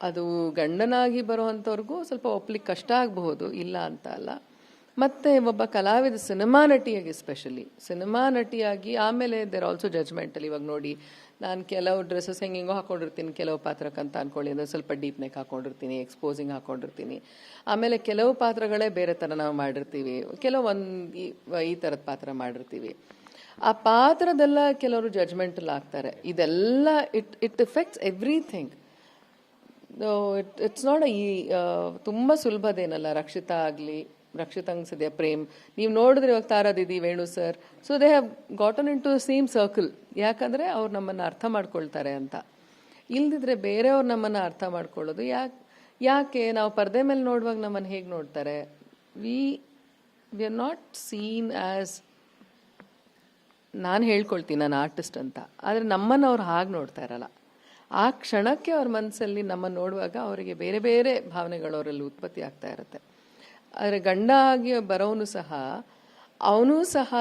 ಅದು ಗಂಡನಾಗಿ ಬರುವಂಥವ್ರಿಗೂ ಸ್ವಲ್ಪ ಒಪ್ಲಿಕ್ಕೆ ಕಷ್ಟ ಆಗಬಹುದು, ಇಲ್ಲ ಅಂತ ಅಲ್ಲ. ಮತ್ತು ಒಬ್ಬ ಕಲಾವಿದ ಸಿನಿಮಾ ನಟಿಯಾಗಿ, ಎಸ್ಪೆಷಲಿ ಸಿನಿಮಾ ನಟಿಯಾಗಿ, ಆಮೇಲೆ ದೇರ್ ಆಲ್ಸೋ ಜಜ್ಮೆಂಟಲ್ಲಿ. ಇವಾಗ ನೋಡಿ, ನಾನು ಕೆಲವು ಡ್ರೆಸ್ಸಸ್ ಹೆಂಗೆಂಗೋ ಹಾಕೊಂಡಿರ್ತೀನಿ ಕೆಲವು ಪಾತ್ರಕ್ಕಂತ ಅಂದ್ಕೊಳ್ಳಿ, ಅಂದರೆ ಸ್ವಲ್ಪ ಡೀಪ್ ನೆಕ್ ಹಾಕೊಂಡಿರ್ತೀನಿ, ಎಕ್ಸ್ಪೋಸಿಂಗ್ ಹಾಕೊಂಡಿರ್ತೀನಿ. ಆಮೇಲೆ ಕೆಲವು ಪಾತ್ರಗಳೇ ಬೇರೆ ಥರ ನಾವು ಮಾಡಿರ್ತೀವಿ, ಈ ಥರದ ಪಾತ್ರ ಮಾಡಿರ್ತೀವಿ. ಆ ಪಾತ್ರದೆಲ್ಲ ಕೆಲವರು ಜಜ್ಮೆಂಟಲ್ಲಿ ಆಗ್ತಾರೆ. ಇದೆಲ್ಲ it effects everything. It's not ತುಂಬ ಸುಲಭದೇನಲ್ಲ. ರಕ್ಷಿತಾಂಗ್ ಸದ್ಯ ಪ್ರೇಮ್ ನೀವು ನೋಡಿದ್ರೆ ಇವಾಗ Tara didi, Venu sir, so they have gotten into same circle. ಯಾಕಂದರೆ ಅವ್ರು ನಮ್ಮನ್ನು ಅರ್ಥ ಮಾಡ್ಕೊಳ್ತಾರೆ ಅಂತ. ಇಲ್ದಿದ್ರೆ ಬೇರೆಯವ್ರು ನಮ್ಮನ್ನು ಅರ್ಥ ಮಾಡ್ಕೊಳ್ಳೋದು ಯಾಕೆ ನಾವು ಪರದೆ ಮೇಲೆ ನೋಡುವಾಗ ನಮ್ಮನ್ನು ಹೇಗೆ ನೋಡ್ತಾರೆ? We are not seen as, ನಾನು ಹೇಳ್ಕೊಳ್ತೀನಿ ನಾನು ಆರ್ಟಿಸ್ಟ್ ಅಂತ, ಆದರೆ ನಮ್ಮನ್ನು ಅವ್ರು ಹಾಗೆ ನೋಡ್ತಾ ಇರಲ್ಲ. ಆ ಕ್ಷಣಕ್ಕೆ ಅವ್ರ ಮನಸ್ಸಲ್ಲಿ ನಮ್ಮನ್ನು ನೋಡುವಾಗ ಅವರಿಗೆ ಬೇರೆ ಬೇರೆ ಭಾವನೆಗಳು ಅವರಲ್ಲಿ ಉತ್ಪತ್ತಿ ಆಗ್ತಾ ಇರುತ್ತೆ. ಆದರೆ ಗಂಡ ಆಗಿ ಬರೋನು ಸಹ, ಅವನೂ ಸಹ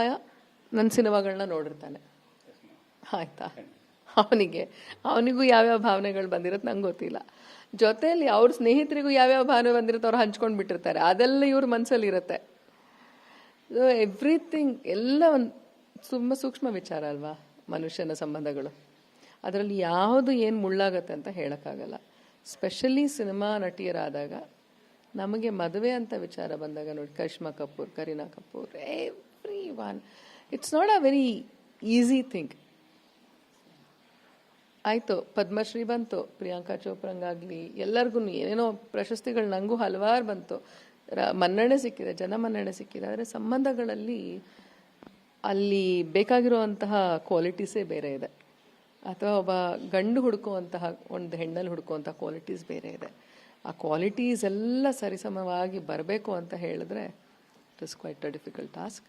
ನನ್ನ ಸಿನಿಮಾಗಳನ್ನ ನೋಡಿರ್ತಾನೆ, ಆಯಿತಾ? ಅವನಿಗೂ ಯಾವ್ಯಾವ ಭಾವನೆಗಳು ಬಂದಿರುತ್ತೆ ನಂಗೆ ಗೊತ್ತಿಲ್ಲ. ಜೊತೆಯಲ್ಲಿ ಅವ್ರ ಸ್ನೇಹಿತರಿಗೂ ಯಾವ್ಯಾವ ಭಾವನೆ ಬಂದಿರುತ್ತೆ ಅವ್ರು ಹಂಚ್ಕೊಂಡು ಬಿಟ್ಟಿರ್ತಾರೆ, ಅದೆಲ್ಲ ಇವ್ರ ಮನಸ್ಸಲ್ಲಿ ಇರುತ್ತೆ. ಎವ್ರಿಥಿಂಗ್ ಎಲ್ಲ ಒಂದು ತುಂಬ ಸೂಕ್ಷ್ಮ ವಿಚಾರ ಅಲ್ವಾ ಮನುಷ್ಯನ ಸಂಬಂಧಗಳು. ಅದರಲ್ಲಿ ಯಾವುದು ಏನು ಮುಳ್ಳಾಗತ್ತೆ ಅಂತ ಹೇಳೋಕ್ಕಾಗಲ್ಲ. ಸ್ಪೆಷಲಿ ಸಿನಿಮಾ ನಟಿಯರಾದಾಗ, ನಮಗೆ ಮದುವೆ ಅಂತ ವಿಚಾರ ಬಂದಾಗ ನೋಡಿ, Karishma Kapoor, Kareena Kapoor, every one, it's not a very easy thing. ಆಯಿತು, ಪದ್ಮಶ್ರೀ ಬಂತು, ಪ್ರಿಯಾಂಕಾ ಚೋಪ್ರಂಗಾಗಲಿ ಎಲ್ಲರಿಗೂ ಏನೇನೋ ಪ್ರಶಸ್ತಿಗಳು, ನನಗೂ ಹಲವಾರು ಬಂತು, ಮನ್ನಣೆ ಸಿಕ್ಕಿದೆ, ಜನಮನ್ನಣೆ ಸಿಕ್ಕಿದೆ. ಆದರೆ ಸಂಬಂಧಗಳಲ್ಲಿ ಅಲ್ಲಿ ಬೇಕಾಗಿರುವಂತಹ ಕ್ವಾಲಿಟೀಸೇ ಬೇರೆ ಇದೆ, ಅಥವಾ ಒಬ್ಬ ಗಂಡು ಹುಡುಕುವಂತಹ ಒಂದು ಹೆಣ್ಣಲ್ಲಿ ಹುಡುಕುವಂಥ ಕ್ವಾಲಿಟೀಸ್ ಬೇರೆ ಇದೆ. ಆ ಕ್ವಾಲಿಟೀಸ್ ಎಲ್ಲ ಸರಿಸಮವಾಗಿ ಬರಬೇಕು ಅಂತ ಹೇಳಿದ್ರೆ it is quite a difficult task.